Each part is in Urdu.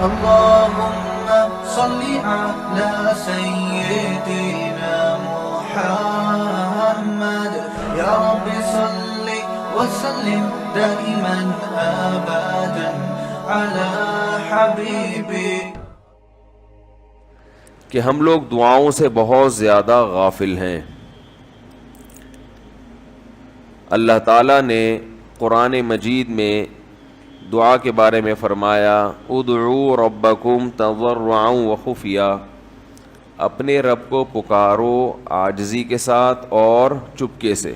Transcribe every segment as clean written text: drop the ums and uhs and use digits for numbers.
اللهم صل على سيدنا محمد يا رب صل وسلم دائما أبدا على حبيبي. کہ ہم لوگ دعاؤں سے بہت زیادہ غافل ہیں. اللہ تعالیٰ نے قرآن مجید میں دعا کے بارے میں فرمایا ادعوا ربکم تضرعا وخفیا، اپنے رب کو پکارو عاجزی کے ساتھ اور چپکے سے.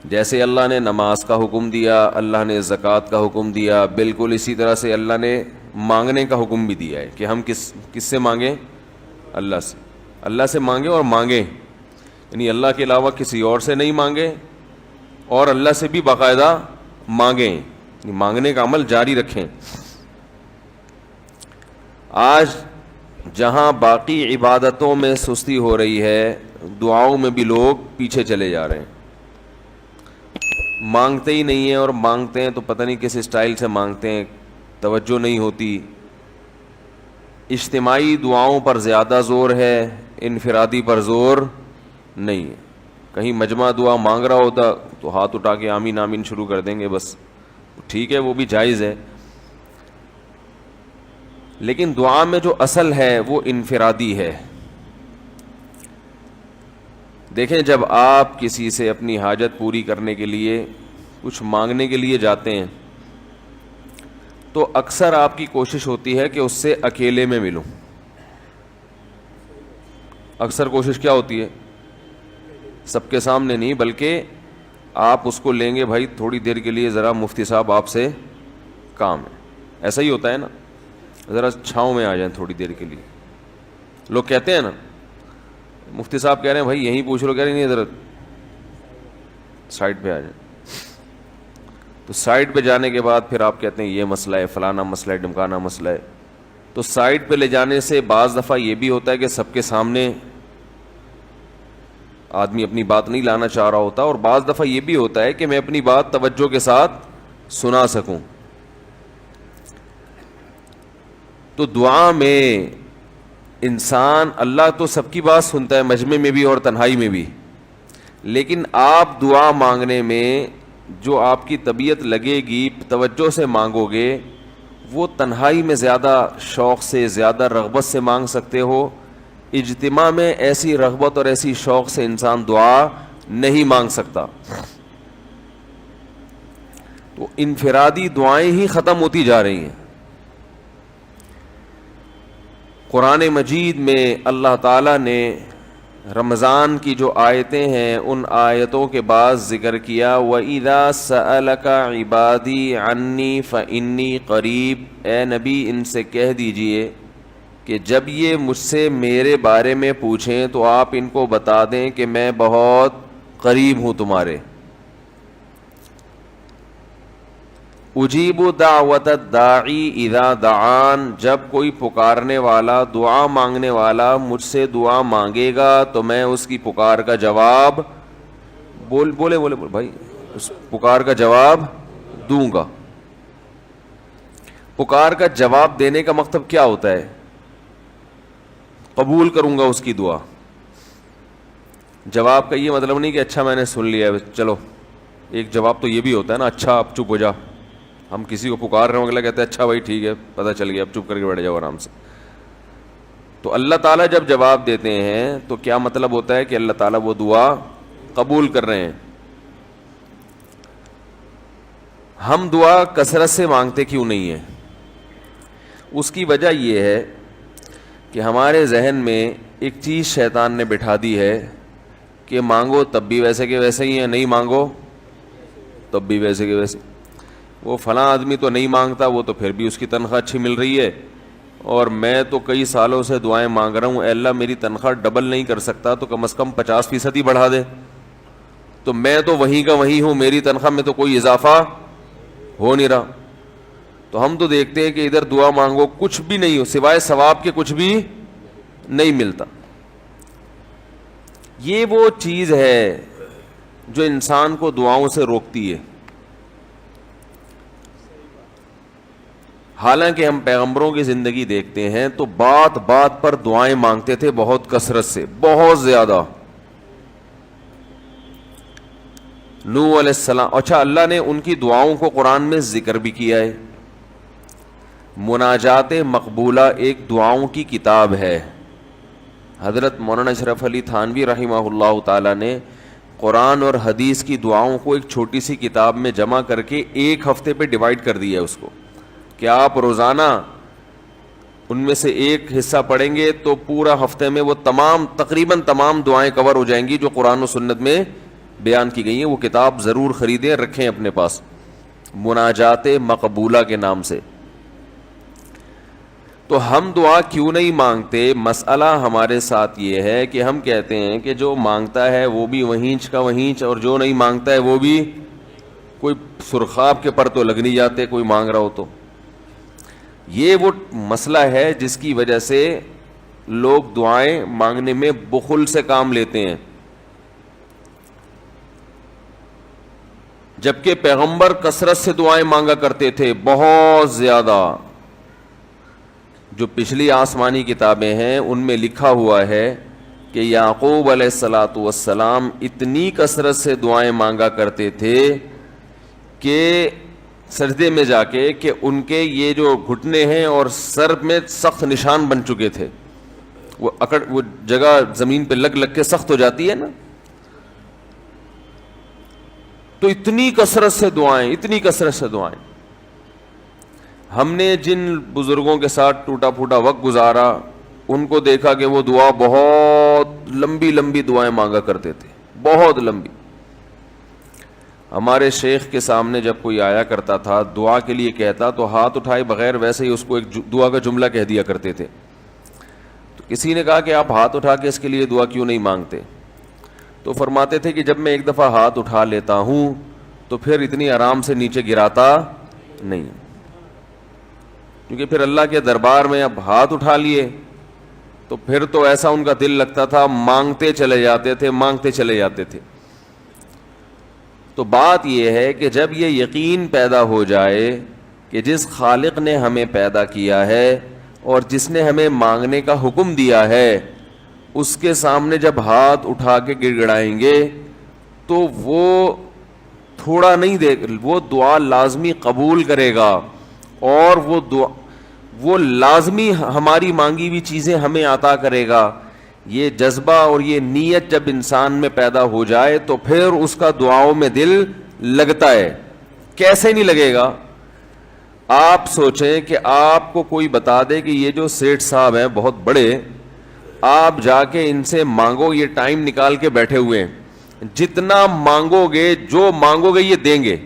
جیسے اللہ نے نماز کا حکم دیا، اللہ نے زکوٰۃ کا حکم دیا، بالکل اسی طرح سے اللہ نے مانگنے کا حکم بھی دیا ہے کہ ہم کس سے مانگیں؟ اللہ سے. اللہ سے مانگیں اور مانگیں، یعنی اللہ کے علاوہ کسی اور سے نہیں مانگیں، اور اللہ سے بھی باقاعدہ مانگیں، یعنی مانگنے کا عمل جاری رکھیں. آج جہاں باقی عبادتوں میں سستی ہو رہی ہے، دعاؤں میں بھی لوگ پیچھے چلے جا رہے ہیں. مانگتے ہی نہیں ہیں، اور مانگتے ہیں تو پتہ نہیں کس اسٹائل سے مانگتے ہیں، توجہ نہیں ہوتی. اجتماعی دعاؤں پر زیادہ زور ہے، انفرادی پر زور نہیں ہے. کہیں مجمع دعا مانگ رہا ہوتا تو ہاتھ اٹھا کے آمین آمین شروع کر دیں گے، بس ٹھیک ہے، وہ بھی جائز ہے. لیکن دعا میں جو اصل ہے وہ انفرادی ہے. دیکھیں، جب آپ کسی سے اپنی حاجت پوری کرنے کے لیے کچھ مانگنے کے لیے جاتے ہیں تو اکثر آپ کی کوشش ہوتی ہے کہ اس سے اکیلے میں ملوں. اکثر کوشش کیا ہوتی ہے؟ سب کے سامنے نہیں، بلکہ آپ اس کو لیں گے، بھائی تھوڑی دیر کے لیے ذرا مفتی صاحب آپ سے کام ہے. ایسا ہی ہوتا ہے نا، ذرا چھاؤں میں آ جائیں تھوڑی دیر کے لیے. لوگ کہتے ہیں نا، مفتی صاحب کہہ رہے ہیں بھائی یہیں پوچھ لو، کہہ رہے نہیں ذرا سائڈ پہ آ جائیں. تو سائڈ پہ جانے کے بعد پھر آپ کہتے ہیں یہ مسئلہ ہے، فلانا مسئلہ ہے، ڈمکانا مسئلہ ہے. تو سائڈ پہ لے جانے سے بعض دفعہ یہ بھی ہوتا ہے کہ سب کے سامنے آدمی اپنی بات نہیں لانا چاہ رہا ہوتا، اور بعض دفعہ یہ بھی ہوتا ہے کہ میں اپنی بات توجہ کے ساتھ سنا سکوں. تو دعا میں انسان، اللہ تو سب کی بات سنتا ہے، مجمع میں بھی اور تنہائی میں بھی، لیکن آپ دعا مانگنے میں جو آپ کی طبیعت لگے گی، توجہ سے مانگو گے، وہ تنہائی میں زیادہ شوق سے، زیادہ رغبت سے مانگ سکتے ہو. اجتماع میں ایسی رغبت اور ایسی شوق سے انسان دعا نہیں مانگ سکتا. تو انفرادی دعائیں ہی ختم ہوتی جا رہی ہیں. قرآن مجید میں اللہ تعالیٰ نے رمضان کی جو آیتیں ہیں ان آیتوں کے بعد ذکر کیا وَإِذَا سَأَلَكَ عِبَادِي عَنِّي فَإِنِّي قَرِيب. اے نبی ان سے کہہ دیجئے کہ جب یہ مجھ سے میرے بارے میں پوچھیں تو آپ ان کو بتا دیں کہ میں بہت قریب ہوں تمہارے. اجیب دعوت الداعی اذا دعان، جب کوئی پکارنے والا، دعا مانگنے والا مجھ سے دعا مانگے گا تو میں اس کی پکار کا جواب بولے بھائی، اس پکار کا جواب دوں گا. پکار کا جواب دینے کا مطلب کیا ہوتا ہے؟ قبول کروں گا اس کی دعا. جواب کا یہ مطلب نہیں کہ اچھا میں نے سن لیا چلو. ایک جواب تو یہ بھی ہوتا ہے نا، اچھا اب چپ ہو جا. ہم کسی کو پکار رہے ہوں، اگلا کہتے ہیں اچھا بھائی ٹھیک ہے پتہ چل گیا، اب چپ کر کے بیٹھ جاؤ آرام سے. تو اللہ تعالیٰ جب جواب دیتے ہیں تو کیا مطلب ہوتا ہے کہ اللہ تعالیٰ وہ دعا قبول کر رہے ہیں. ہم دعا کثرت سے مانگتے کیوں نہیں ہیں؟ اس کی وجہ یہ ہے کہ ہمارے ذہن میں ایک چیز شیطان نے بٹھا دی ہے کہ مانگو تب بھی ویسے کے ویسے ہی ہیں، نہیں مانگو تب بھی ویسے کے ویسے. وہ فلاں آدمی تو نہیں مانگتا، وہ تو پھر بھی اس کی تنخواہ اچھی مل رہی ہے، اور میں تو کئی سالوں سے دعائیں مانگ رہا ہوں، اے اللہ میری تنخواہ ڈبل نہیں کر سکتا تو کم از کم 50% ہی بڑھا دے. تو میں تو وہیں کا وہیں ہوں، میری تنخواہ میں تو کوئی اضافہ ہو نہیں رہا. تو ہم تو دیکھتے ہیں کہ ادھر دعا مانگو کچھ بھی نہیں ہو، سوائے ثواب کے کچھ بھی نہیں ملتا. یہ وہ چیز ہے جو انسان کو دعاؤں سے روکتی ہے. حالانکہ ہم پیغمبروں کی زندگی دیکھتے ہیں تو بات بات پر دعائیں مانگتے تھے بہت کثرت سے، بہت زیادہ. نوح علیہ السلام، اچھا اللہ نے ان کی دعاؤں کو قرآن میں ذکر بھی کیا ہے. مناجات مقبولہ ایک دعاؤں کی کتاب ہے. حضرت مولانا اشرف علی تھانوی رحمہ اللہ تعالیٰ نے قرآن اور حدیث کی دعاؤں کو ایک چھوٹی سی کتاب میں جمع کر کے ایک ہفتے پہ ڈیوائیڈ کر دیا ہے اس کو، کہ آپ روزانہ ان میں سے ایک حصہ پڑھیں گے تو پورا ہفتے میں وہ تقریباً تمام دعائیں کور ہو جائیں گی جو قرآن و سنت میں بیان کی گئی ہیں. وہ کتاب ضرور خریدیں، رکھیں اپنے پاس، مناجات مقبولہ کے نام سے. تو ہم دعا کیوں نہیں مانگتے؟ مسئلہ ہمارے ساتھ یہ ہے کہ ہم کہتے ہیں کہ جو مانگتا ہے وہ بھی وہینچ کا وہینچ، اور جو نہیں مانگتا ہے وہ بھی کوئی سرخاب کے پر تو لگ نہیں جاتے کوئی مانگ رہا ہو تو. یہ وہ مسئلہ ہے جس کی وجہ سے لوگ دعائیں مانگنے میں بخل سے کام لیتے ہیں، جبکہ پیغمبر کثرت سے دعائیں مانگا کرتے تھے، بہت زیادہ. جو پچھلی آسمانی کتابیں ہیں ان میں لکھا ہوا ہے کہ یعقوب علیہ الصلاۃ والسلام اتنی کثرت سے دعائیں مانگا کرتے تھے کہ سجدے میں جا کے کہ ان کے یہ جو گھٹنے ہیں اور سر میں سخت نشان بن چکے تھے. وہ جگہ زمین پہ لگ لگ کے سخت ہو جاتی ہے نا. تو اتنی کثرت سے دعائیں، اتنی کثرت سے دعائیں. ہم نے جن بزرگوں کے ساتھ ٹوٹا پھوٹا وقت گزارا ان کو دیکھا کہ وہ دعا بہت لمبی لمبی دعائیں مانگا کرتے تھے، بہت لمبی. ہمارے شیخ کے سامنے جب کوئی آیا کرتا تھا دعا کے لیے کہتا تو ہاتھ اٹھائے بغیر ویسے ہی اس کو ایک دعا کا جملہ کہہ دیا کرتے تھے. تو کسی نے کہا کہ آپ ہاتھ اٹھا کے اس کے لیے دعا کیوں نہیں مانگتے؟ تو فرماتے تھے کہ جب میں ایک دفعہ ہاتھ اٹھا لیتا ہوں تو پھر اتنی آرام سے نیچے گراتا نہیں، کیونکہ پھر اللہ کے دربار میں اب ہاتھ اٹھا لیے تو پھر تو ایسا ان کا دل لگتا تھا، مانگتے چلے جاتے تھے، مانگتے چلے جاتے تھے. تو بات یہ ہے کہ جب یہ یقین پیدا ہو جائے کہ جس خالق نے ہمیں پیدا کیا ہے اور جس نے ہمیں مانگنے کا حکم دیا ہے اس کے سامنے جب ہاتھ اٹھا کے گڑ گڑائیں گے تو وہ تھوڑا نہیں دے، وہ دعا لازمی قبول کرے گا، اور وہ لازمی ہماری مانگی ہوئی چیزیں ہمیں عطا کرے گا. یہ جذبہ اور یہ نیت جب انسان میں پیدا ہو جائے تو پھر اس کا دعاؤں میں دل لگتا ہے. کیسے نہیں لگے گا؟ آپ سوچیں کہ آپ کو کوئی بتا دے کہ یہ جو سیٹھ صاحب ہیں بہت بڑے، آپ جا کے ان سے مانگو، یہ ٹائم نکال کے بیٹھے ہوئے ہیں، جتنا مانگو گے، جو مانگو گے یہ دیں گے.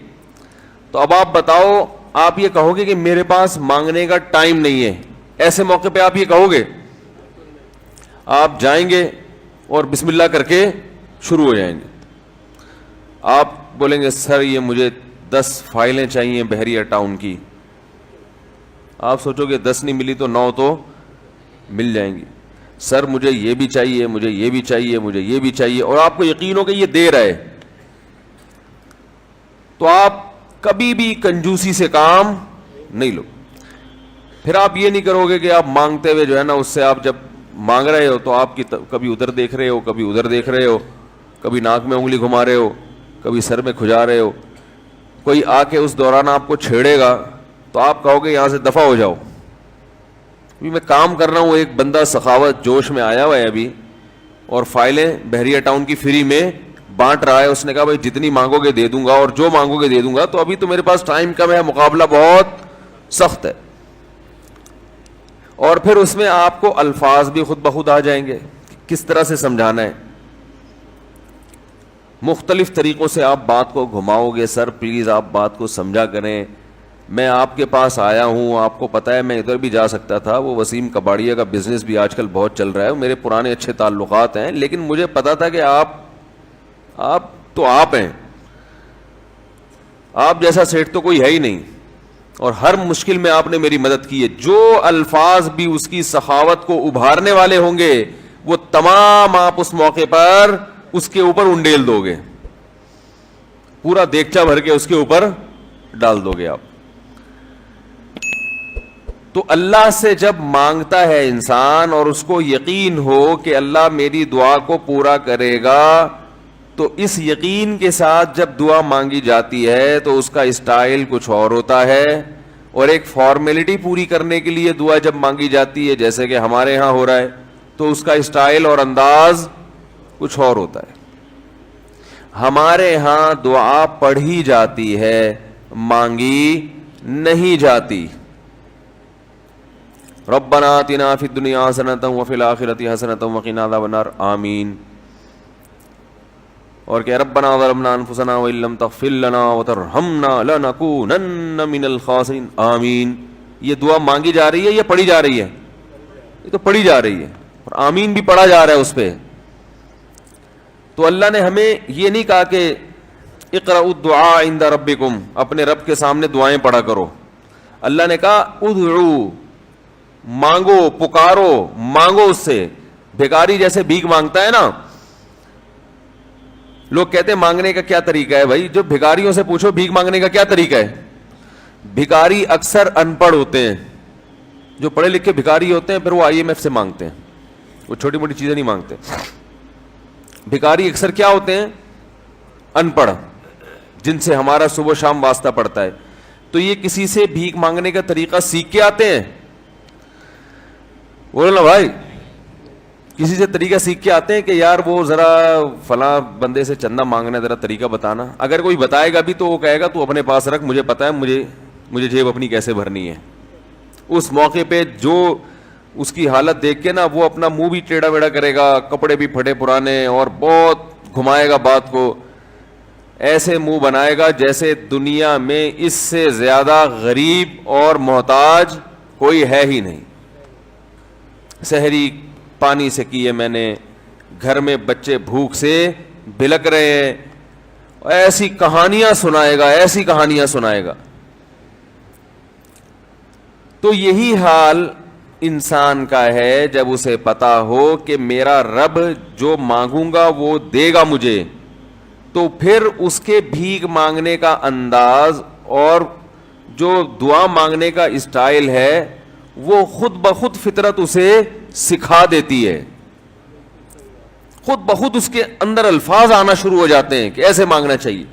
تو اب آپ بتاؤ، آپ یہ کہو گے کہ میرے پاس مانگنے کا ٹائم نہیں ہے؟ ایسے موقع پہ آپ یہ کہو گے؟ آپ جائیں گے اور بسم اللہ کر کے شروع ہو جائیں گے. آپ بولیں گے سر یہ مجھے 10 فائلیں چاہیے بحریہ ٹاؤن کی. آپ سوچو گے 10 نہیں ملی تو 9 تو مل جائیں گی. سر مجھے یہ بھی چاہیے، مجھے یہ بھی چاہیے، مجھے یہ بھی چاہیے، اور آپ کو یقین ہو کہ یہ دے رہا ہے. تو آپ کبھی بھی کنجوسی سے کام نہیں لو. پھر آپ یہ نہیں کرو گے کہ آپ مانگتے ہوئے جو ہے نا اس سے آپ جب مانگ رہے ہو تو آپ کی کبھی ادھر دیکھ رہے ہو، کبھی ادھر دیکھ رہے ہو، کبھی ناک میں انگلی گھما رہے ہو، کبھی سر میں کھجا رہے ہو. کوئی آ کے اس دوران آپ کو چھیڑے گا تو آپ کہو گے یہاں سے دفع ہو جاؤ. ابھی میں کام کر رہا ہوں، ایک بندہ سخاوت جوش میں آیا ہوا ہے ابھی اور فائلیں بحریہ ٹاؤن کی فری میں بانٹ رہا ہے. اس نے کہا بھائی جتنی مانگو گے دے دوں گا اور جو مانگو گے دے دوں گا. تو ابھی تو میرے پاس ٹائم کم ہے، مقابلہ بہت سخت ہے. اور پھر اس میں آپ کو الفاظ بھی خود بخود آ جائیں گے کس طرح سے سمجھانا ہے. مختلف طریقوں سے آپ بات کو گھماؤ گے. سر پلیز آپ بات کو سمجھا کریں، میں آپ کے پاس آیا ہوں، آپ کو پتہ ہے میں ادھر بھی جا سکتا تھا، وہ وسیم کباڑیہ کا بزنس بھی آج کل بہت چل رہا ہے، میرے پرانے اچھے تعلقات ہیں، لیکن مجھے پتا تھا کہ آپ ہیں، آپ جیسا سیٹ تو کوئی ہے ہی نہیں، اور ہر مشکل میں آپ نے میری مدد کی ہے. جو الفاظ بھی اس کی سخاوت کو ابھارنے والے ہوں گے وہ تمام آپ اس موقع پر اس کے اوپر انڈیل دو گے، پورا دیگچہ بھر کے اس کے اوپر ڈال دو گے آپ. تو اللہ سے جب مانگتا ہے انسان اور اس کو یقین ہو کہ اللہ میری دعا کو پورا کرے گا، تو اس یقین کے ساتھ جب دعا مانگی جاتی ہے تو اس کا اسٹائل کچھ اور ہوتا ہے، اور ایک فارمیلٹی پوری کرنے کے لیے دعا جب مانگی جاتی ہے جیسے کہ ہمارے ہاں ہو رہا ہے تو اس کا اسٹائل اور انداز کچھ اور ہوتا ہے۔ ہمارے ہاں دعا پڑھی جاتی ہے، مانگی نہیں جاتی۔ ربنا آتنا فی الدنیا حسنۃ وفی الآخرۃ حسنۃ وقنا عذاب النار، آمین۔ اور کہ ربنا ظلمنا انفسنا وان لم تغفر لنا وترحمنا لنکونن من الخاسرین، آمین۔ یہ دعا مانگی جا رہی ہے یا پڑھی جا رہی ہے؟ یہ تو پڑھی جا رہی ہے، اور آمین بھی پڑھا جا رہا ہے اس پہ۔ تو اللہ نے ہمیں یہ نہیں کہا کہ اقرأوا الدعاء عند ربکم، اپنے رب کے سامنے دعائیں پڑھا کرو۔ اللہ نے کہا ادعو، مانگو، پکارو، مانگو اس سے۔ بھیکاری جیسے بھیک مانگتا ہے نا، لوگ کہتے ہیں مانگنے کا کیا طریقہ ہے؟ بھائی جو بھیکاریوں سے پوچھو بھیک مانگنے کا کیا طریقہ ہے۔ بھیکاری اکثر ان پڑھ ہوتے ہیں، جو پڑھے لکھے بھیکاری ہوتے ہیں پھر وہ IMF سے مانگتے ہیں، وہ چھوٹی موٹی چیزیں نہیں مانگتے۔ بھیکاری اکثر کیا ہوتے ہیں؟ ان پڑھ، جن سے ہمارا صبح شام واسطہ پڑتا ہے۔ تو یہ کسی سے بھیک مانگنے کا طریقہ سیکھ کے آتے ہیں؟ بولو نا بھائی، کسی سے طریقہ سیکھ کے آتے ہیں کہ یار وہ ذرا فلاں بندے سے چندہ مانگنا ہے، ذرا طریقہ بتانا۔ اگر کوئی بتائے گا بھی تو وہ کہے گا تو اپنے پاس رکھ، مجھے پتا ہے مجھے جیب اپنی کیسے بھرنی ہے۔ اس موقع پہ جو اس کی حالت دیکھ کے نا وہ اپنا منہ بھی ٹیڑھا ویڑا کرے گا، کپڑے بھی پھٹے پرانے، اور بہت گھمائے گا بات کو، ایسے منہ بنائے گا جیسے دنیا میں اس سے زیادہ غریب اور محتاج کوئی ہے ہی نہیں۔ سحری پانی سے کی ہے میں نے، گھر میں بچے بھوک سے بلک رہے ہیں، ایسی کہانیاں سنائے گا، ایسی کہانیاں سنائے گا۔ تو یہی حال انسان کا ہے جب اسے پتا ہو کہ میرا رب جو مانگوں گا وہ دے گا مجھے، تو پھر اس کے بھیک مانگنے کا انداز اور جو دعا مانگنے کا اسٹائل ہے وہ خود بخود فطرت اسے سکھا دیتی ہے، خود بخود اس کے اندر الفاظ آنا شروع ہو جاتے ہیں کہ ایسے مانگنا چاہیے۔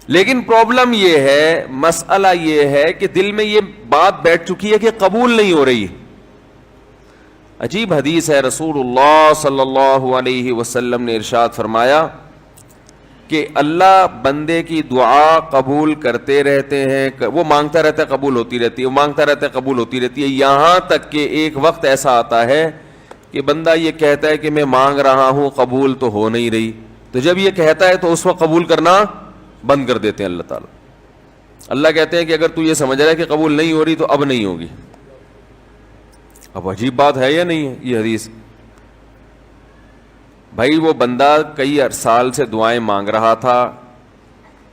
لیکن پرابلم یہ ہے، مسئلہ یہ ہے کہ دل میں یہ بات بیٹھ چکی ہے کہ قبول نہیں ہو رہی۔ عجیب حدیث ہے، رسول اللہ صلی اللہ علیہ وسلم نے ارشاد فرمایا کہ اللہ بندے کی دعا قبول کرتے رہتے ہیں، وہ مانگتا رہتا ہے قبول ہوتی رہتی ہے، وہ مانگتا رہتا ہے قبول ہوتی رہتی ہے، یہاں تک کہ ایک وقت ایسا آتا ہے کہ بندہ یہ کہتا ہے کہ میں مانگ رہا ہوں قبول تو ہو نہیں رہی، تو جب یہ کہتا ہے تو اس وقت قبول کرنا بند کر دیتے ہیں اللہ تعالیٰ۔ اللہ کہتے ہیں کہ اگر تو یہ سمجھ رہا ہے کہ قبول نہیں ہو رہی تو اب نہیں ہوگی۔ اب عجیب بات ہے یا نہیں ہے یہ حدیث؟ بھائی وہ بندہ کئی سال سے دعائیں مانگ رہا تھا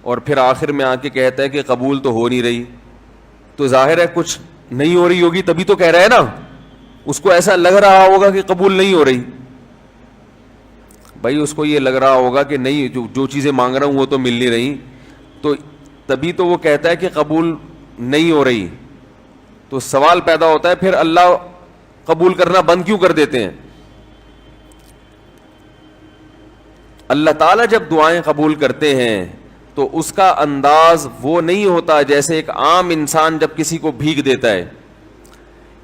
اور پھر آخر میں آ کے کہتا ہے کہ قبول تو ہو نہیں رہی، تو ظاہر ہے کچھ نہیں ہو رہی ہوگی تبھی تو کہہ رہا ہے نا، اس کو ایسا لگ رہا ہوگا کہ قبول نہیں ہو رہی۔ بھائی اس کو یہ لگ رہا ہوگا کہ نہیں، جو چیزیں مانگ رہا ہوں وہ تو مل نہیں رہی، تو تبھی تو وہ کہتا ہے کہ قبول نہیں ہو رہی۔ تو سوال پیدا ہوتا ہے پھر اللہ قبول کرنا بند کیوں کر دیتے ہیں؟ اللہ تعالیٰ جب دعائیں قبول کرتے ہیں تو اس کا انداز وہ نہیں ہوتا جیسے ایک عام انسان جب کسی کو بھیک دیتا ہے۔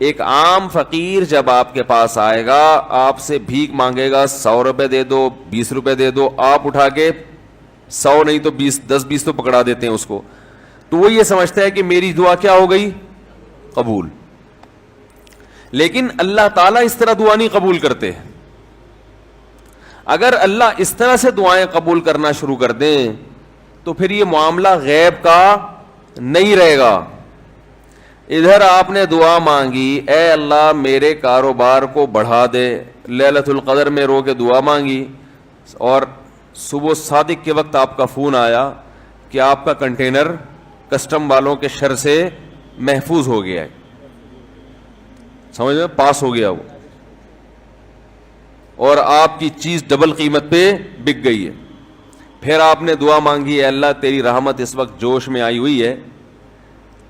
ایک عام فقیر جب آپ کے پاس آئے گا، آپ سے بھیک مانگے گا، 100 روپے دے دو، 20 روپے دے دو، آپ اٹھا کے 100 نہیں تو 10-20 تو پکڑا دیتے ہیں اس کو، تو وہ یہ سمجھتا ہے کہ میری دعا کیا ہو گئی؟ قبول۔ لیکن اللہ تعالیٰ اس طرح دعا نہیں قبول کرتے۔ اگر اللہ اس طرح سے دعائیں قبول کرنا شروع کر دیں تو پھر یہ معاملہ غیب کا نہیں رہے گا۔ ادھر آپ نے دعا مانگی، اے اللہ میرے کاروبار کو بڑھا دے، لیلۃ القدر میں رو کے دعا مانگی، اور صبح صادق کے وقت آپ کا فون آیا کہ آپ کا کنٹینر کسٹم والوں کے شر سے محفوظ ہو گیا ہے، سمجھ میں پاس ہو گیا وہ، اور آپ کی چیز ڈبل قیمت پہ بک گئی ہے۔ پھر آپ نے دعا مانگی، اے اللہ تیری رحمت اس وقت جوش میں آئی ہوئی ہے،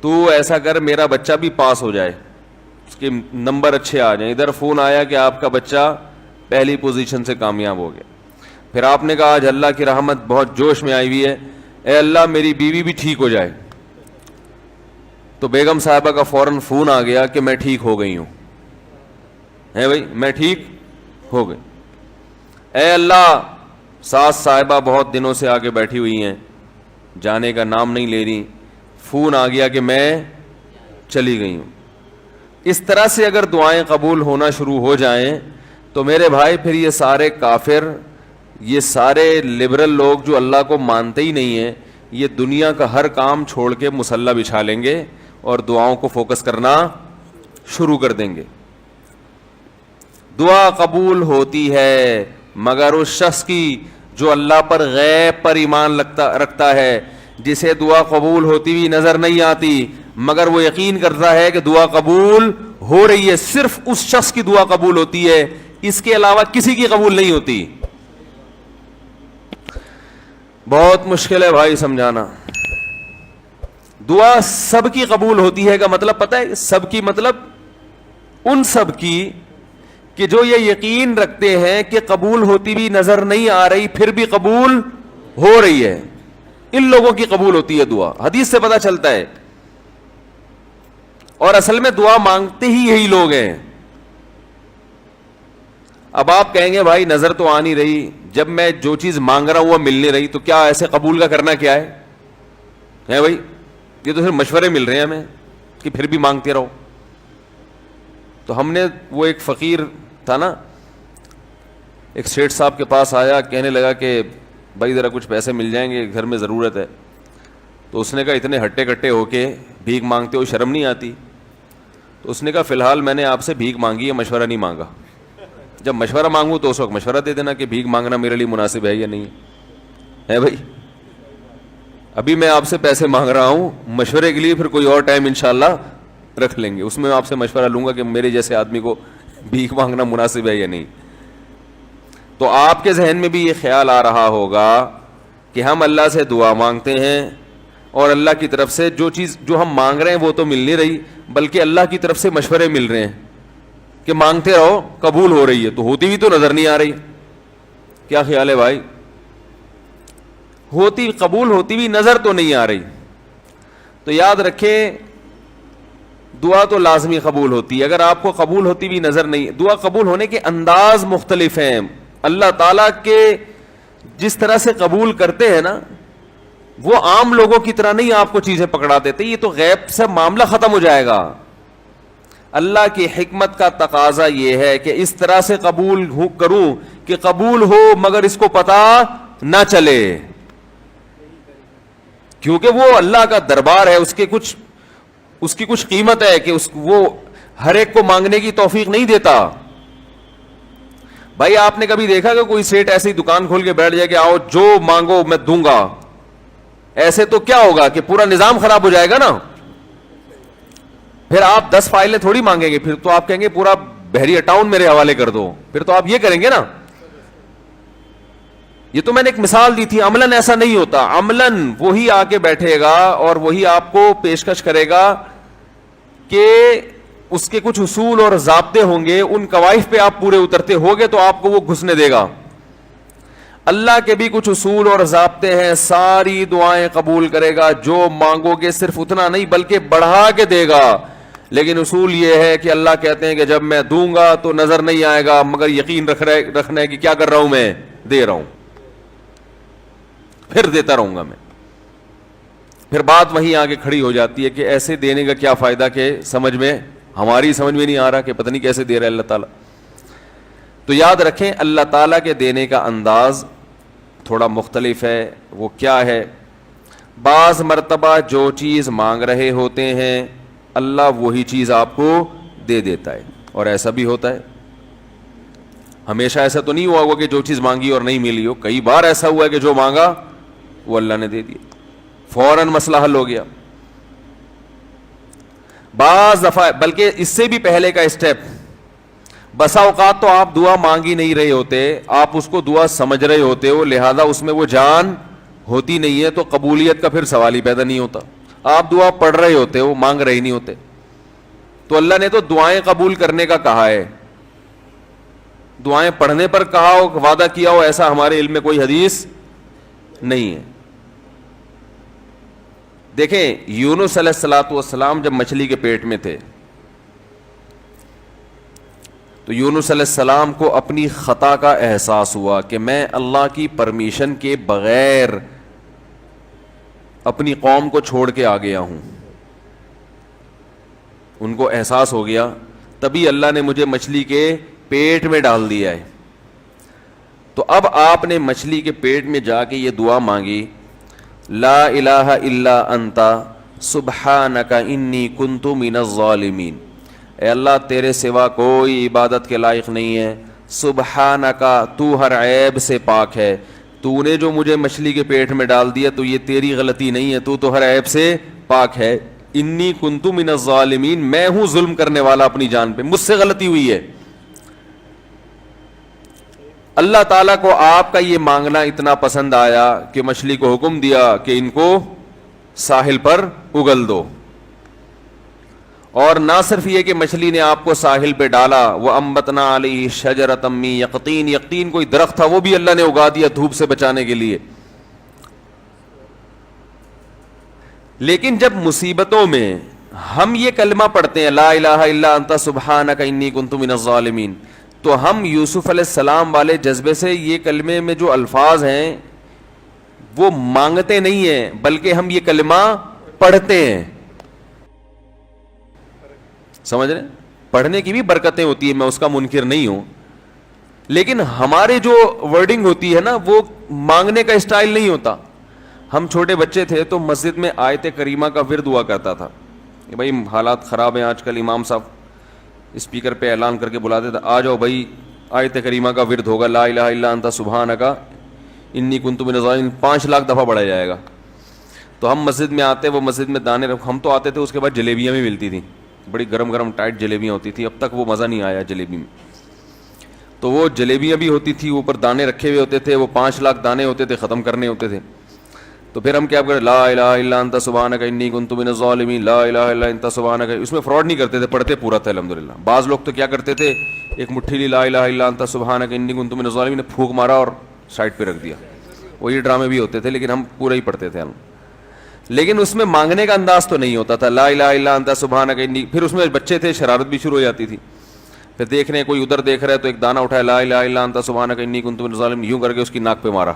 تو ایسا کر میرا بچہ بھی پاس ہو جائے, اس کے نمبر اچھے آ جائیں. ادھر فون آیا کہ آپ کا بچہ پہلی پوزیشن سے کامیاب ہو گیا. پھر آپ نے کہا آج اللہ کی رحمت بہت جوش میں آئی ہوئی ہے, اے اللہ میری بیوی بھی ٹھیک ہو جائے. تو بیگم صاحبہ کا فوراً فون آ گیا کہ میں ٹھیک ہو گئی ہوں, ہے بھائی میں ٹھیک ہو گئی. اے اللہ ساس صاحبہ بہت دنوں سے آگے بیٹھی ہوئی ہیں, جانے کا نام نہیں لے رہی, فون آ گیا کہ میں چلی گئی ہوں. اس طرح سے اگر دعائیں قبول ہونا شروع ہو جائیں تو میرے بھائی پھر یہ سارے کافر, یہ سارے لبرل لوگ جو اللہ کو مانتے ہی نہیں ہیں, یہ دنیا کا ہر کام چھوڑ کے مصلی بچھا لیں گے اور دعاؤں کو فوکس کرنا شروع کر دیں گے. دعا قبول ہوتی ہے مگر اس شخص کی جو اللہ پر غیب پر ایمان رکھتا ہے, جسے دعا قبول ہوتی ہوئی نظر نہیں آتی مگر وہ یقین کرتا ہے کہ دعا قبول ہو رہی ہے. صرف اس شخص کی دعا قبول ہوتی ہے, اس کے علاوہ کسی کی قبول نہیں ہوتی. بہت مشکل ہے بھائی سمجھانا. دعا سب کی قبول ہوتی ہے کا مطلب پتہ ہے, سب کی مطلب ان سب کی کہ جو یہ یقین رکھتے ہیں کہ قبول ہوتی بھی نظر نہیں آ رہی پھر بھی قبول ہو رہی ہے, ان لوگوں کی قبول ہوتی ہے دعا. حدیث سے پتہ چلتا ہے. اور اصل میں دعا مانگتے ہی یہی لوگ ہیں. اب آپ کہیں گے بھائی نظر تو آ نہیں رہی, جب میں جو چیز مانگ رہا ہوں وہ مل نہیں رہی, تو کیا ایسے قبول کا کرنا کیا ہے بھائی؟ یہ تو صرف مشورے مل رہے ہیں ہمیں کہ پھر بھی مانگتے رہو. تو ہم نے, وہ ایک فقیر تھا نا, ایک سیٹھ صاحب کے پاس آیا, کہنے لگا کہ بھائی ذرا کچھ پیسے مل جائیں گے, گھر میں ضرورت ہے. تو اس نے کہا اتنے ہٹے کٹے ہو کے بھیک مانگتے ہو, شرم نہیں آتی؟ تو اس نے کہا فی الحال میں نے آپ سے بھیک مانگی ہے, مشورہ نہیں مانگا. جب مشورہ مانگوں تو اس وقت مشورہ دے دینا کہ بھیک مانگنا میرے لیے مناسب ہے یا نہیں ہے بھائی. ابھی میں آپ سے پیسے مانگ رہا ہوں, مشورے کے لیے پھر کوئی اور ٹائم انشاءاللہ رکھ لیں گے, اس میں آپ سے مشورہ لوں گا کہ میرے جیسے آدمی کو بھیک مانگنا مناسب ہے یا نہیں. تو آپ کے ذہن میں بھی یہ خیال آ رہا ہوگا کہ ہم اللہ سے دعا مانگتے ہیں اور اللہ کی طرف سے جو چیز جو ہم مانگ رہے ہیں وہ تو مل نہیں رہی, بلکہ اللہ کی طرف سے مشورے مل رہے ہیں کہ مانگتے رہو قبول ہو رہی ہے, تو ہوتی بھی تو نظر نہیں آ رہی. کیا خیال ہے بھائی؟ ہوتی قبول ہوتی بھی نظر تو نہیں آ رہی. تو یاد رکھیں دعا تو لازمی قبول ہوتی ہے. اگر آپ کو قبول ہوتی بھی نظر نہیں, دعا قبول ہونے کے انداز مختلف ہیں. اللہ تعالیٰ کے جس طرح سے قبول کرتے ہیں نا, وہ عام لوگوں کی طرح نہیں آپ کو چیزیں پکڑا دیتے, یہ تو غیب سے معاملہ ختم ہو جائے گا. اللہ کی حکمت کا تقاضا یہ ہے کہ اس طرح سے قبول کروں کہ قبول ہو مگر اس کو پتا نہ چلے, کیونکہ وہ اللہ کا دربار ہے, اس کی کچھ قیمت ہے کہ وہ ہر ایک کو مانگنے کی توفیق نہیں دیتا. بھائی آپ نے کبھی دیکھا کہ کوئی سیٹ ایسی دکان کھول کے بیٹھ جائے کہ آؤ جو مانگو میں دوں گا؟ ایسے تو کیا ہوگا کہ پورا نظام خراب ہو جائے گا نا. پھر آپ 10 فائلیں تھوڑی مانگیں گے, پھر تو آپ کہیں گے پورا بحری اٹاؤن میرے حوالے کر دو, پھر تو آپ یہ کریں گے نا. یہ تو میں نے ایک مثال دی تھی. عملاً ایسا نہیں ہوتا. عملاً وہی آ کے بیٹھے گا اور وہی آپ کو پیشکش کرے گا کہ اس کے کچھ اصول اور ضابطے ہوں گے, ان قواعد پہ آپ پورے اترتے ہوگے تو آپ کو وہ گھسنے دے گا. اللہ کے بھی کچھ اصول اور ضابطے ہیں, ساری دعائیں قبول کرے گا, جو مانگو گے صرف اتنا نہیں بلکہ بڑھا کے دے گا. لیکن اصول یہ ہے کہ اللہ کہتے ہیں کہ جب میں دوں گا تو نظر نہیں آئے گا, مگر یقین رکھنا ہے کہ کیا کر رہا ہوں, میں دے رہا ہوں, پھر دیتا رہوں گا میں. پھر بات وہیں آگے کھڑی ہو جاتی ہے کہ ایسے دینے کا کیا فائدہ کہ ہماری سمجھ میں نہیں آ رہا کہ پتہ نہیں کیسے دے رہا ہے اللہ تعالیٰ. تو یاد رکھیں اللہ تعالیٰ کے دینے کا انداز تھوڑا مختلف ہے. وہ کیا ہے؟ بعض مرتبہ جو چیز مانگ رہے ہوتے ہیں اللہ وہی چیز آپ کو دے دیتا ہے, اور ایسا بھی ہوتا ہے. ہمیشہ ایسا تو نہیں ہوا ہوگا کہ جو چیز مانگی اور نہیں ملی ہو. کئی بار ایسا ہوا ہے کہ جو مانگا وہ اللہ نے دے دیا, فوراً مسئلہ حل ہو گیا. بعض دفعہ بلکہ اس سے بھی پہلے کا اسٹیپ, بسا اوقات تو آپ دعا مانگ ہی نہیں رہے ہوتے, آپ اس کو دعا سمجھ رہے ہوتے ہو, لہذا اس میں وہ جان ہوتی نہیں ہے, تو قبولیت کا پھر سوال ہی پیدا نہیں ہوتا. آپ دعا پڑھ رہے ہوتے ہو, مانگ رہے نہیں ہوتے. تو اللہ نے تو دعائیں قبول کرنے کا کہا ہے, دعائیں پڑھنے پر کہا ہو, وعدہ کیا ہو, ایسا ہمارے علم میں کوئی حدیث نہیں ہے. دیکھیں یونس علیہ الصلوۃ والسلام جب مچھلی کے پیٹ میں تھے تو یونس علیہ السلام کو اپنی خطا کا احساس ہوا کہ میں اللہ کی پرمیشن کے بغیر اپنی قوم کو چھوڑ کے آ گیا ہوں. ان کو احساس ہو گیا, تبھی اللہ نے مجھے مچھلی کے پیٹ میں ڈال دیا ہے. تو اب آپ نے مچھلی کے پیٹ میں جا کے یہ دعا مانگی, لا الہ الا انت سبحانک انی کنت من الظالمین. اے اللہ تیرے سوا کوئی عبادت کے لائق نہیں ہے, سبحانک تو ہر عیب سے پاک ہے, تو نے جو مجھے مچھلی کے پیٹ میں ڈال دیا تو یہ تیری غلطی نہیں ہے, تو ہر عیب سے پاک ہے. انی کنت من الظالمین, میں ہوں ظلم کرنے والا اپنی جان پہ, مجھ سے غلطی ہوئی ہے. اللہ تعالیٰ کو آپ کا یہ مانگنا اتنا پسند آیا کہ مچھلی کو حکم دیا کہ ان کو ساحل پر اگل دو. اور نہ صرف یہ کہ مچھلی نے آپ کو ساحل پہ ڈالا, وہ انبتنا علیہ شجرۃ من یقطین, یقطین کوئی درخت تھا وہ بھی اللہ نے اگا دیا دھوپ سے بچانے کے لیے. لیکن جب مصیبتوں میں ہم یہ کلمہ پڑھتے ہیں لا الہ الا انت سبحانک انی کنت من الظالمین, تو ہم یوسف علیہ السلام والے جذبے سے یہ کلمے میں جو الفاظ ہیں وہ مانگتے نہیں ہیں, بلکہ ہم یہ کلمہ پڑھتے ہیں. سمجھ رہے ہیں, پڑھنے کی بھی برکتیں ہوتی ہیں, میں اس کا منکر نہیں ہوں, لیکن ہمارے جو ورڈنگ ہوتی ہے نا وہ مانگنے کا اسٹائل نہیں ہوتا. ہم چھوٹے بچے تھے تو مسجد میں آیت کریمہ کا ورد ہوا کرتا تھا کہ بھائی حالات خراب ہیں آج کل, امام صاحب اسپیکر پہ اعلان کر کے بلاتے تھے, آ جاؤ بھائی آیت کریمہ کا ورد ہوگا, لا الہ الا انت سبحانک انی کنت من الظالمین, 5 لاکھ دفعہ پڑھا جائے گا. تو ہم مسجد میں آتے, وہ مسجد میں دانے ہم تو آتے تھے, اس کے بعد جلیبیاں بھی ملتی تھیں, بڑی گرم گرم ٹائٹ جلیبیاں ہوتی تھیں. اب تک وہ مزہ نہیں آیا جلیبی میں. تو وہ جلیبیاں بھی ہوتی تھی, اوپر دانے رکھے ہوئے ہوتے تھے, وہ 5 لاکھ دانے ہوتے تھے, ختم کرنے ہوتے تھے. تو پھر ہم کیا کریں, لا الہ الا انت سبحانک انی کنت من الظالمین, لا الہ الا انت سبحانک. اس میں فراڈ نہیں کرتے تھے, پڑھتے پورا تھا الحمدللہ. بعض لوگ تو کیا کرتے تھے, ایک مٹھی لی لا الہ الا انت سبحانک انی کنت من الظالمین, پھونک مارا اور سائڈ پہ رکھ دیا. وہ یہ ڈرامے بھی ہوتے تھے, لیکن ہم پورا ہی پڑھتے تھے ہم. لیکن اس میں مانگنے کا انداز تو نہیں ہوتا تھا, لا الہ الا انت سبحانک انی. پھر اس میں بچے تھے, شرارت بھی شروع ہو جاتی تھی. پھر دیکھ رہے ہیں کوئی ادھر دیکھ رہا ہے تو ایک دانہ اٹھایا, لا الہ الا انت سبحانک انی کنت من الظالمین, یوں کر کے اس کی ناک پہ مارا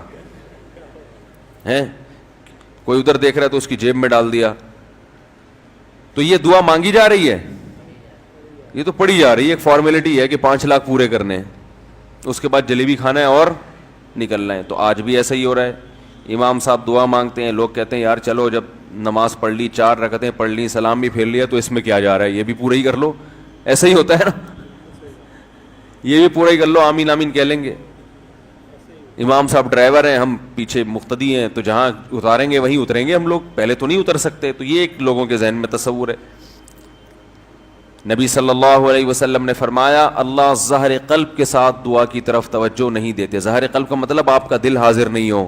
ہے. کوئی ادھر دیکھ رہا ہے تو اس کی جیب میں ڈال دیا. تو یہ دعا مانگی جا رہی ہے, یہ تو پڑھی جا رہی ہے, ایک فارمیلٹی ہے کہ 5 لاکھ پورے کرنے ہیں, اس کے بعد جلیبی کھانا ہے اور نکلنا ہے. تو آج بھی ایسا ہی ہو رہا ہے, امام صاحب دعا مانگتے ہیں, لوگ کہتے ہیں یار چلو جب نماز پڑھ لی, 4 رکعتیں پڑھ لی, سلام بھی پھیر لیا, تو اس میں کیا جا رہا ہے, یہ بھی پورا ہی کر لو. ایسا ہی ہوتا ہے نا, یہ بھی پورا ہی کر لو, آمین آمین کہہ لیں گے. امام صاحب ڈرائیور ہیں, ہم پیچھے مقتدی ہیں, تو جہاں اتاریں گے وہیں اتریں گے ہم لوگ, پہلے تو نہیں اتر سکتے. تو یہ ایک لوگوں کے ذہن میں تصور ہے. نبی صلی اللہ علیہ وسلم نے فرمایا اللہ ظاہر قلب کے ساتھ دعا کی طرف توجہ نہیں دیتے. ظاہر قلب کا مطلب آپ کا دل حاضر نہیں ہو,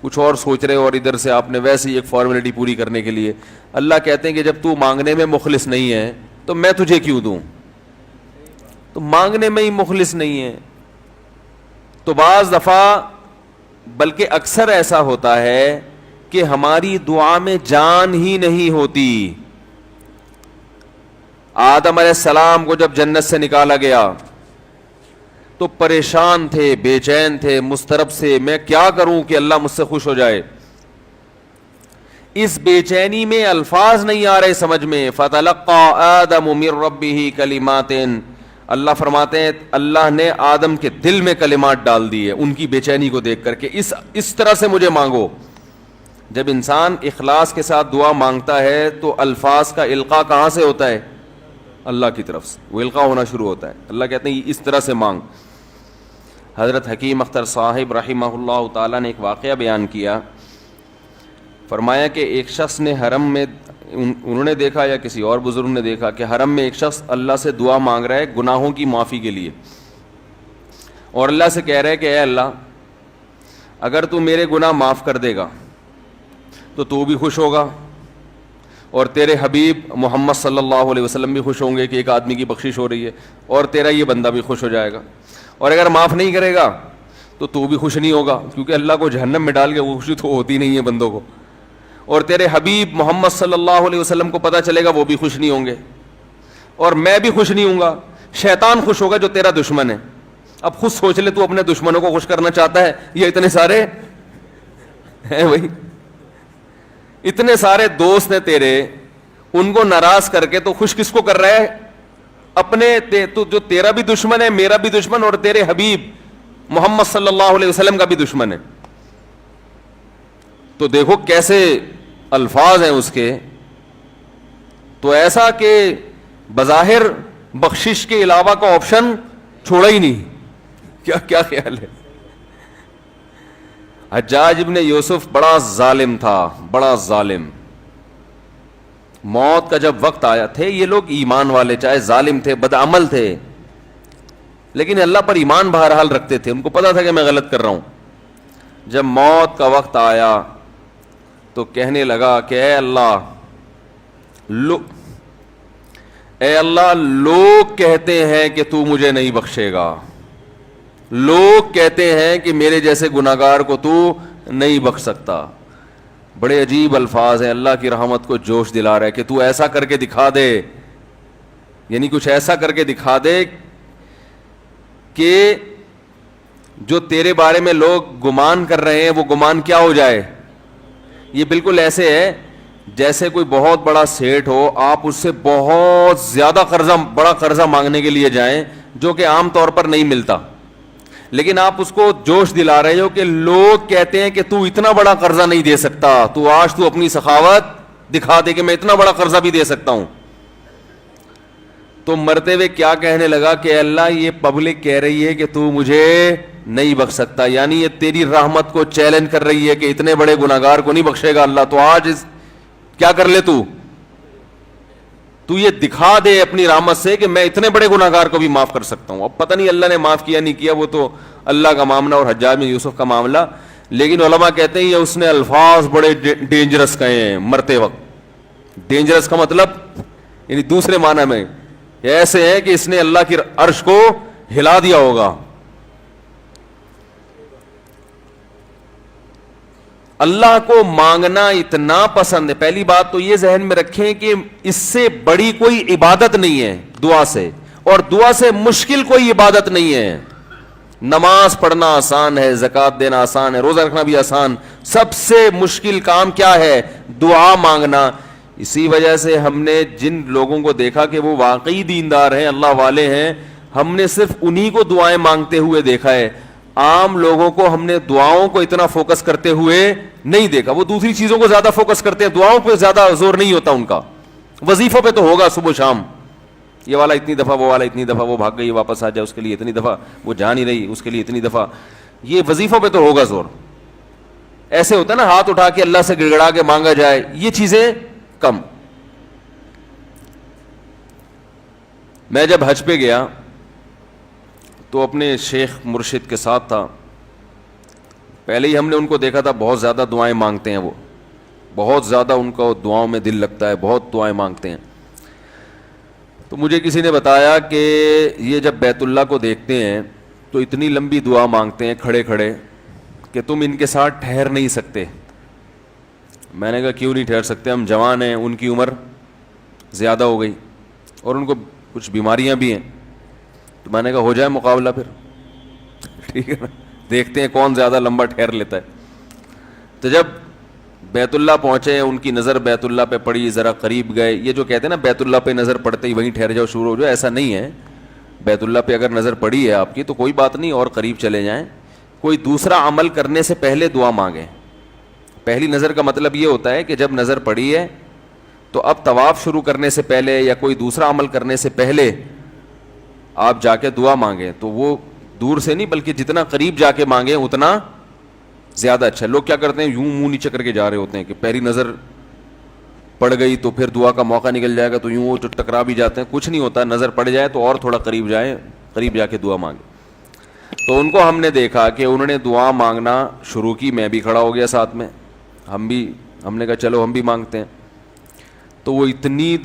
کچھ اور سوچ رہے ہو, اور ادھر سے آپ نے ویسے ہی ایک فارمیلٹی پوری کرنے کے لیے. اللہ کہتے ہیں کہ جب تو مانگنے میں مخلص نہیں ہے تو میں تجھے کیوں دوں. تو مانگنے میں ہی مخلص نہیں ہے. تو بعض دفعہ بلکہ اکثر ایسا ہوتا ہے کہ ہماری دعا میں جان ہی نہیں ہوتی. آدم علیہ السلام کو جب جنت سے نکالا گیا تو پریشان تھے, بے چین تھے, مضطرب سے, میں کیا کروں کہ اللہ مجھ سے خوش ہو جائے. اس بے چینی میں الفاظ نہیں آ رہے سمجھ میں. فَتَلَقَّى آدَمُ مِن رَبِّهِ كَلِمَاتٍ, اللہ فرماتے ہیں اللہ نے آدم کے دل میں کلمات ڈال دیے ان کی بے چینی کو دیکھ کر کے, اس طرح سے مجھے مانگو. جب انسان اخلاص کے ساتھ دعا مانگتا ہے تو الفاظ کا القاء کہاں سے ہوتا ہے, اللہ کی طرف سے وہ القاء ہونا شروع ہوتا ہے. اللہ کہتے ہیں اس طرح سے مانگ. حضرت حکیم اختر صاحب رحمہ اللہ تعالیٰ نے ایک واقعہ بیان کیا. فرمایا کہ ایک شخص نے حرم میں, انہوں نے دیکھا یا کسی اور بزرگ نے دیکھا کہ حرم میں ایک شخص اللہ سے دعا مانگ رہا ہے گناہوں کی معافی کے لیے, اور اللہ سے کہہ رہا ہے کہ اے اللہ اگر تو میرے گناہ معاف کر دے گا تو بھی خوش ہوگا, اور تیرے حبیب محمد صلی اللہ علیہ وسلم بھی خوش ہوں گے کہ ایک آدمی کی بخشش ہو رہی ہے, اور تیرا یہ بندہ بھی خوش ہو جائے گا. اور اگر معاف نہیں کرے گا تو بھی خوش نہیں ہوگا, کیونکہ اللہ کو جہنم میں ڈال کے وہ خوشی تو ہوتی نہیں ہے بندوں کو. اور تیرے حبیب محمد صلی اللہ علیہ وسلم کو پتہ چلے گا, وہ بھی خوش نہیں ہوں گے, اور میں بھی خوش نہیں ہوں گا. شیطان خوش ہوگا جو تیرا دشمن ہے. اب خود سوچ لے, تو اپنے دشمنوں کو خوش کرنا چاہتا ہے یہ اتنے سارے ہیں بھائی, اتنے سارے دوست ہیں تیرے, ان کو ناراض کر کے تو خوش کس کو کر رہا ہے؟ اپنے تو جو تیرا بھی دشمن ہے, میرا بھی دشمن, اور تیرے حبیب محمد صلی اللہ علیہ وسلم کا بھی دشمن ہے. تو دیکھو کیسے الفاظ ہیں اس کے. تو ایسا کہ بظاہر بخشش کے علاوہ کا آپشن چھوڑا ہی نہیں. کیا خیال ہے؟ حجاج ابن یوسف بڑا ظالم تھا, بڑا ظالم. موت کا جب وقت آیا, تھے یہ لوگ ایمان والے, چاہے ظالم تھے, بدعمل تھے, لیکن اللہ پر ایمان بہرحال رکھتے تھے. ان کو پتا تھا کہ میں غلط کر رہا ہوں. جب موت کا وقت آیا تو کہنے لگا کہ اے اللہ لوگ کہتے ہیں کہ تو مجھے نہیں بخشے گا, لوگ کہتے ہیں کہ میرے جیسے گناہگار کو تو نہیں بخش سکتا. بڑے عجیب الفاظ ہیں, اللہ کی رحمت کو جوش دلا رہا ہے کہ تو ایسا کر کے دکھا دے, یعنی کچھ ایسا کر کے دکھا دے کہ جو تیرے بارے میں لوگ گمان کر رہے ہیں وہ گمان کیا ہو جائے. یہ بالکل ایسے ہے جیسے کوئی بہت بڑا سیٹ ہو, آپ اس سے بہت زیادہ بڑا قرضہ مانگنے کے لیے جائیں جو کہ عام طور پر نہیں ملتا, لیکن آپ اس کو جوش دلا رہے ہو کہ لوگ کہتے ہیں کہ تو اتنا بڑا قرضہ نہیں دے سکتا, تو آج تو اپنی سخاوت دکھا دے کہ میں اتنا بڑا قرضہ بھی دے سکتا ہوں. تو مرتے ہوئے کیا کہنے لگا کہ اللہ یہ پبلک کہہ رہی ہے کہ تو مجھے نہیں بخش سکتا, یعنی یہ تیری رحمت کو چیلنج کر رہی ہے کہ اتنے بڑے گناہگار کو نہیں بخشے گا اللہ, تو آج کیا کر لے, تو یہ دکھا دے اپنی رحمت سے کہ میں اتنے بڑے گناہگار کو بھی معاف کر سکتا ہوں. اب پتہ نہیں اللہ نے معاف کیا نہیں کیا, وہ تو اللہ کا معاملہ اور حجاج بن یوسف کا معاملہ, لیکن علماء کہتے ہیں یہ اس نے الفاظ بڑے ڈینجرس کہے ہیں مرتے وقت. ڈینجرس کا مطلب یعنی دوسرے معنی میں ایسے ہے کہ اس نے اللہ کی عرش کو ہلا دیا ہوگا. اللہ کو مانگنا اتنا پسند ہے. پہلی بات تو یہ ذہن میں رکھیں کہ اس سے بڑی کوئی عبادت نہیں ہے دعا سے, اور دعا سے مشکل کوئی عبادت نہیں ہے. نماز پڑھنا آسان ہے, زکوٰۃ دینا آسان ہے, روزہ رکھنا بھی آسان. سب سے مشکل کام کیا ہے؟ دعا مانگنا. اسی وجہ سے ہم نے جن لوگوں کو دیکھا کہ وہ واقعی دیندار ہیں, اللہ والے ہیں, ہم نے صرف انہی کو دعائیں مانگتے ہوئے دیکھا ہے. عام لوگوں کو ہم نے دعاؤں کو اتنا فوکس کرتے ہوئے نہیں دیکھا. وہ دوسری چیزوں کو زیادہ فوکس کرتے ہیں, دعاؤں پہ زیادہ زور نہیں ہوتا ان کا. وظیفوں پہ تو ہوگا صبح شام, یہ والا اتنی دفعہ, وہ والا اتنی دفعہ, وہ بھاگ گئی واپس آ جائے اس کے لیے اتنی دفعہ, وہ جا نہیں رہی اس کے لیے اتنی دفعہ. یہ وظیفوں پہ تو ہوگا زور. ایسے ہوتا ہے نا ہاتھ اٹھا کے اللہ سے گڑگڑا کے مانگا جائے, یہ چیزیں کم. میں جب حج پہ گیا تو اپنے شیخ مرشد کے ساتھ تھا. پہلے ہی ہم نے ان کو دیکھا تھا بہت زیادہ دعائیں مانگتے ہیں, وہ بہت زیادہ ان کو دعاؤں میں دل لگتا ہے, بہت دعائیں مانگتے ہیں. تو مجھے کسی نے بتایا کہ یہ جب بیت اللہ کو دیکھتے ہیں تو اتنی لمبی دعا مانگتے ہیں کھڑے کھڑے کہ تم ان کے ساتھ ٹھہر نہیں سکتے. میں نے کہا کیوں نہیں ٹھہر سکتے, ہم جوان ہیں, ان کی عمر زیادہ ہو گئی اور ان کو کچھ بیماریاں بھی ہیں. تو میں نے کہا ہو جائے مقابلہ پھر, ٹھیک ہے نا, دیکھتے ہیں کون زیادہ لمبا ٹھہر لیتا ہے. تو جب بیت اللہ پہنچے, ان کی نظر بیت اللہ پہ پڑی, ذرا قریب گئے. یہ جو کہتے ہیں نا بیت اللہ پہ نظر پڑتے ہی وہیں ٹھہر جاؤ, شروع ہو جاؤ, ایسا نہیں ہے. بیت اللہ پہ اگر نظر پڑی ہے آپ کی تو کوئی بات نہیں, اور قریب چلے جائیں. کوئی دوسرا عمل کرنے سے پہلے دعا مانگیں. پہلی نظر کا مطلب یہ ہوتا ہے کہ جب نظر پڑی ہے تو اب طواف شروع کرنے سے پہلے یا کوئی دوسرا عمل کرنے سے پہلے آپ جا کے دعا مانگیں. تو وہ دور سے نہیں بلکہ جتنا قریب جا کے مانگیں اتنا زیادہ اچھا. لوگ کیا کرتے ہیں, یوں منہ نیچے کر کے جا رہے ہوتے ہیں کہ پہلی نظر پڑ گئی تو پھر دعا کا موقع نکل جائے گا, تو یوں وہ ٹکرا بھی جاتے ہیں. کچھ نہیں ہوتا, نظر پڑ جائے تو اور تھوڑا قریب جائیں, قریب جا کے دعا مانگیں. تو ان کو ہم نے دیکھا کہ انہوں نے دعا مانگنا شروع کی, میں بھی کھڑا ہو گیا ساتھ میں, ہم نے کہا چلو ہم بھی مانگتے ہیں. تو وہ اتنی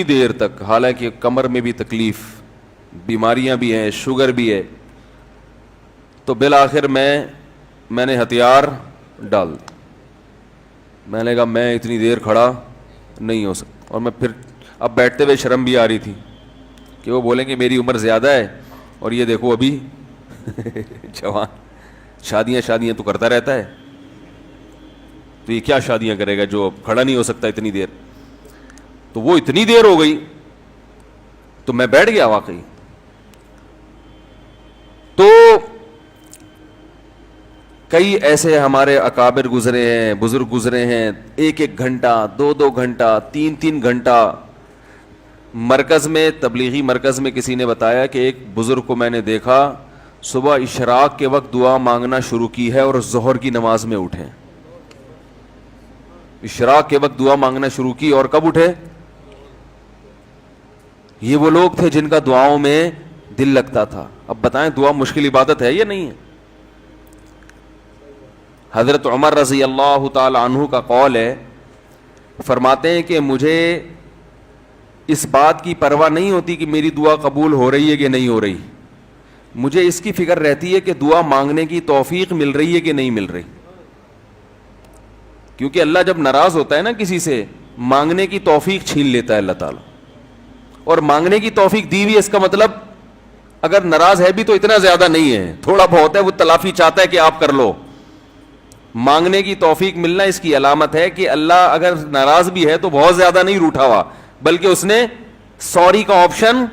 دیر تک حالانکہ کمر میں بھی تکلیف, بیماریاں بھی ہیں, شوگر بھی ہے, تو بالآخر میں نے ہتھیار ڈال دی. میں نے کہا میں اتنی دیر کھڑا نہیں ہو سکتا. اور میں پھر اب بیٹھتے ہوئے شرم بھی آ رہی تھی کہ وہ بولیں کہ میری عمر زیادہ ہے اور یہ دیکھو ابھی جوان, شادیاں تو کرتا رہتا ہے, تو یہ کیا شادیاں کرے گا جو کھڑا نہیں ہو سکتا اتنی دیر. تو وہ اتنی دیر ہو گئی تو میں بیٹھ گیا واقعی. تو کئی ایسے ہمارے اکابر گزرے ہیں, بزرگ گزرے ہیں, 1 گھنٹہ 2 گھنٹہ 3 گھنٹہ. مرکز میں, تبلیغی مرکز میں کسی نے بتایا کہ ایک بزرگ کو میں نے دیکھا صبح اشراق کے وقت دعا مانگنا شروع کی ہے اور ظہر کی نماز میں اٹھے. اشراق کے وقت دعا مانگنا شروع کی اور کب اٹھے؟ یہ وہ لوگ تھے جن کا دعاؤں میں دل لگتا تھا. اب بتائیں دعا مشکل عبادت ہے یا نہیں ہے؟ حضرت عمر رضی اللہ تعالی عنہ کا قول ہے, فرماتے ہیں کہ مجھے اس بات کی پرواہ نہیں ہوتی کہ میری دعا قبول ہو رہی ہے کہ نہیں ہو رہی, مجھے اس کی فکر رہتی ہے کہ دعا مانگنے کی توفیق مل رہی ہے کہ نہیں مل رہی. کیونکہ اللہ جب ناراض ہوتا ہے نا کسی سے, مانگنے کی توفیق چھین لیتا ہے اللہ تعالیٰ. اور مانگنے کی توفیق دی ہوئی, اس کا مطلب اگر ناراض ہے بھی تو اتنا زیادہ نہیں ہے, تھوڑا بہت ہے, وہ تلافی چاہتا ہے کہ آپ کر لو. مانگنے کی توفیق ملنا اس کی علامت ہے کہ اللہ اگر ناراض بھی ہے تو بہت زیادہ نہیں روٹھا ہوا, بلکہ اس نے سوری کا آپشن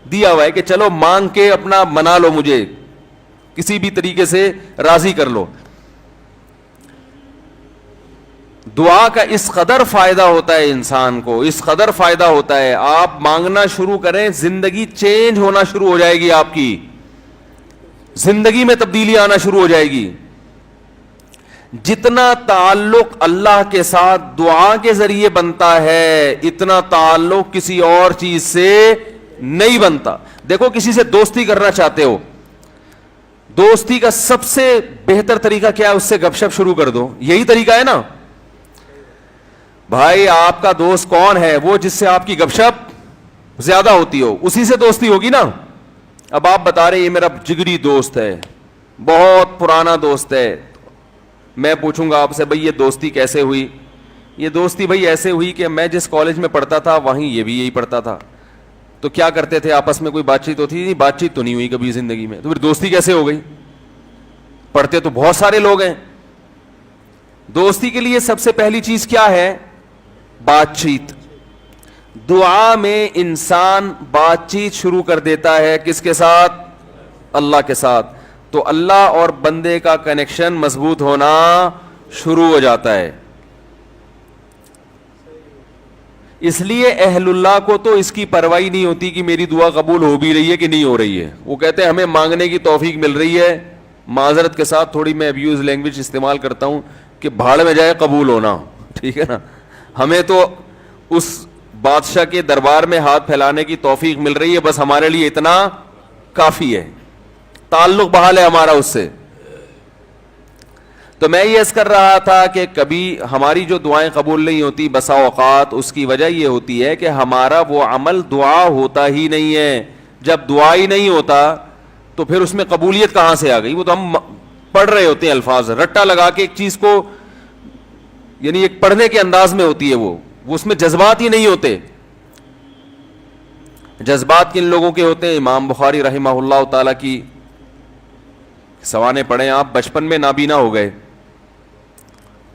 دیا ہوا ہے کہ چلو مانگ کے اپنا منا لو, مجھے کسی بھی طریقے سے راضی کر لو. دعا کا اس قدر فائدہ ہوتا ہے انسان کو, اس قدر فائدہ ہوتا ہے, آپ مانگنا شروع کریں زندگی چینج ہونا شروع ہو جائے گی, آپ کی زندگی میں تبدیلی آنا شروع ہو جائے گی. جتنا تعلق اللہ کے ساتھ دعا کے ذریعے بنتا ہے اتنا تعلق کسی اور چیز سے نہیں بنتا. دیکھو کسی سے دوستی کرنا چاہتے ہو, دوستی کا سب سے بہتر طریقہ کیا ہے؟ اس سے گپ شپ شروع کر دو, یہی طریقہ ہے نا بھائی. آپ کا دوست کون ہے؟ وہ جس سے آپ کی گپ شپ زیادہ ہوتی ہو, اسی سے دوستی ہوگی نا. اب آپ بتا رہے یہ میرا جگری دوست ہے, بہت پرانا دوست ہے, میں پوچھوں گا آپ سے بھائی یہ دوستی کیسے ہوئی؟ یہ دوستی بھائی ایسے ہوئی کہ میں جس کالج میں پڑھتا تھا وہیں یہ بھی یہی پڑھتا تھا, تو کیا کرتے تھے آپس میں, کوئی بات چیت ہوتی تھی؟ بات چیت تو نہیں ہوئی کبھی زندگی میں, تو پھر دوستی کیسے ہو گئی؟ پڑھتے تو بہت سارے لوگ ہیں. دوستی کے لیے سب سے پہلی چیز کیا ہے؟ بات چیت. دعا میں انسان بات چیت شروع کر دیتا ہے کس کے ساتھ؟ اللہ کے ساتھ. تو اللہ اور بندے کا کنیکشن مضبوط ہونا شروع ہو جاتا ہے. اس لیے اہل اللہ کو تو اس کی پرواہ نہیں ہوتی کہ میری دعا قبول ہو بھی رہی ہے کہ نہیں ہو رہی ہے. وہ کہتے ہیں ہمیں مانگنے کی توفیق مل رہی ہے. معذرت کے ساتھ تھوڑی میں ابیوز لینگویج استعمال کرتا ہوں کہ بھاڑ میں جائے قبول ہونا, ٹھیک ہے نا. ہمیں تو اس بادشاہ کے دربار میں ہاتھ پھیلانے کی توفیق مل رہی ہے, بس ہمارے لیے اتنا کافی ہے, تعلق بحال ہے ہمارا اس سے. تو میں یہ عرض کر رہا تھا کہ کبھی ہماری جو دعائیں قبول نہیں ہوتی بسا اوقات اس کی وجہ یہ ہوتی ہے کہ ہمارا وہ عمل دعا ہوتا ہی نہیں ہے. جب دعا ہی نہیں ہوتا تو پھر اس میں قبولیت کہاں سے آ گئی؟ وہ تو ہم پڑھ رہے ہوتے ہیں الفاظ, رٹا لگا کے ایک چیز کو, یعنی ایک پڑھنے کے انداز میں ہوتی ہے, وہ اس میں جذبات ہی نہیں ہوتے. جذبات کن لوگوں کے ہوتے ہیں؟ امام بخاری رحمہ اللہ تعالی کی سوانے پڑھیں آپ, بچپن میں نابینا ہو گئے,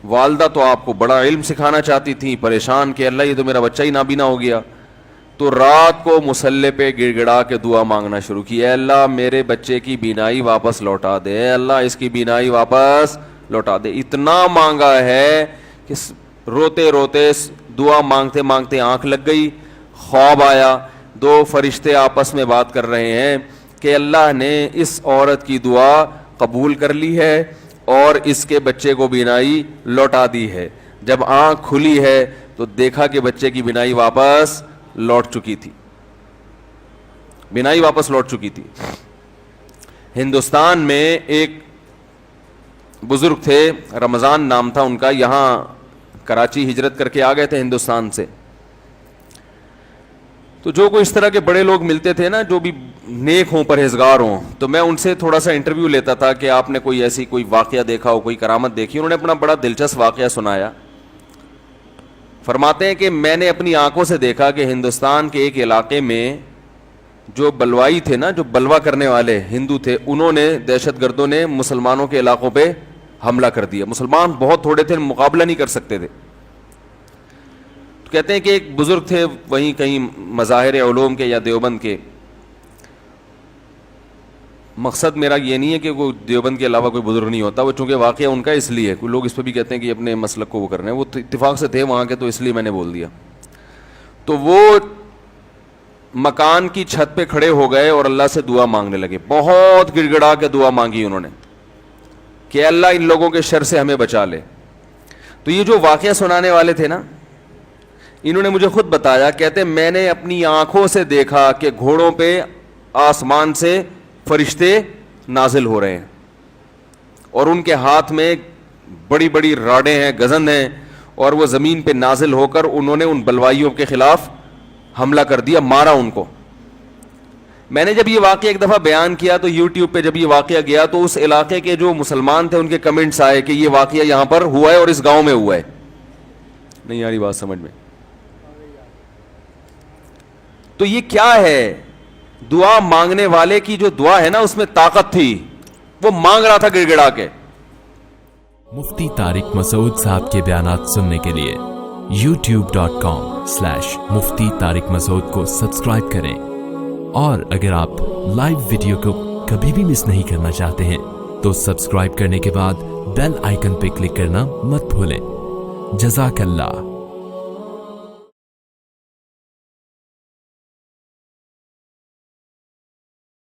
والدہ تو آپ کو بڑا علم سکھانا چاہتی تھی, پریشان کہ اللہ یہ تو میرا بچہ ہی نابینا ہو گیا. تو رات کو مصلی پہ گڑ گڑا کے دعا مانگنا شروع کی, اے اللہ میرے بچے کی بینائی واپس لوٹا دے, اے اللہ اس کی بینائی واپس لوٹا دے. اتنا مانگا ہے کہ روتے روتے دعا مانگتے مانگتے آنکھ لگ گئی, خواب آیا, 2 فرشتے آپس میں بات کر رہے ہیں کہ اللہ نے اس عورت کی دعا قبول کر لی ہے اور اس کے بچے کو بینائی لوٹا دی ہے. جب آنکھ کھلی ہے تو دیکھا کہ بچے کی بینائی واپس لوٹ چکی تھی, بینائی واپس لوٹ چکی تھی. ہندوستان میں ایک بزرگ تھے, رمضان نام تھا ان کا, یہاں کراچی ہجرت کر کے آ گئے تھے ہندوستان سے. تو جو کوئی اس طرح کے بڑے لوگ ملتے تھے نا, جو بھی نیک ہوں, پرہیزگار ہوں, تو میں ان سے تھوڑا سا انٹرویو لیتا تھا کہ آپ نے کوئی ایسی کوئی واقعہ دیکھا ہو, کوئی کرامت دیکھی. انہوں نے اپنا بڑا دلچسپ واقعہ سنایا. فرماتے ہیں کہ میں نے اپنی آنکھوں سے دیکھا کہ ہندوستان کے ایک علاقے میں جو بلوائی تھے نا, جو بلوا کرنے والے ہندو تھے, انہوں نے, دہشت گردوں نے مسلمانوں کے علاقوں پہ حملہ کر دیا. مسلمان بہت تھوڑے تھے, مقابلہ نہیں کر سکتے تھے. تو کہتے ہیں کہ ایک بزرگ تھے وہیں کہیں مظاہر علوم کے یا دیوبند کے. مقصد میرا یہ نہیں ہے کہ وہ دیوبند کے علاوہ کوئی بزرگ نہیں ہوتا, وہ چونکہ واقعہ ان کا اس لیے, کوئی لوگ اس پہ بھی کہتے ہیں کہ اپنے مسلک کو وہ کر رہے ہیں, وہ اتفاق سے تھے وہاں کے, تو اس لیے میں نے بول دیا. تو وہ مکان کی چھت پہ کھڑے ہو گئے اور اللہ سے دعا مانگنے لگے. بہت گڑ گڑا کے دعا مانگی انہوں نے کہ اللہ ان لوگوں کے شر سے ہمیں بچا لے. تو یہ جو واقعہ سنانے والے تھے نا, انہوں نے مجھے خود بتایا, کہتے میں نے اپنی آنکھوں سے دیکھا کہ گھوڑوں پہ آسمان سے فرشتے نازل ہو رہے ہیں اور ان کے ہاتھ میں بڑی بڑی راڈیں ہیں, گزند ہیں, اور وہ زمین پہ نازل ہو کر انہوں نے ان بلوائیوں کے خلاف حملہ کر دیا, مارا ان کو. میں نے جب یہ واقعہ ایک دفعہ بیان کیا تو یوٹیوب پہ جب یہ واقعہ گیا تو اس علاقے کے جو مسلمان تھے ان کے کمنٹس آئے کہ یہ واقعہ یہاں پر ہوا ہے اور اس گاؤں میں ہوا ہے. نہیں آ رہی بات سمجھ میں؟ تو یہ کیا ہے؟ دعا مانگنے والے کی جو دعا ہے نا, اس میں طاقت تھی, وہ مانگ رہا تھا گڑ گڑا کے. مفتی طارق مسعود صاحب کے بیانات سننے کے لیے youtube.com/مفتی طارق مسعود کو سبسکرائب کریں, اور اگر آپ لائیو ویڈیو کو کبھی بھی مس نہیں کرنا چاہتے ہیں تو سبسکرائب کرنے کے بعد بیل آئیکن پہ کلک کرنا مت بھولیں. جزاک اللہ.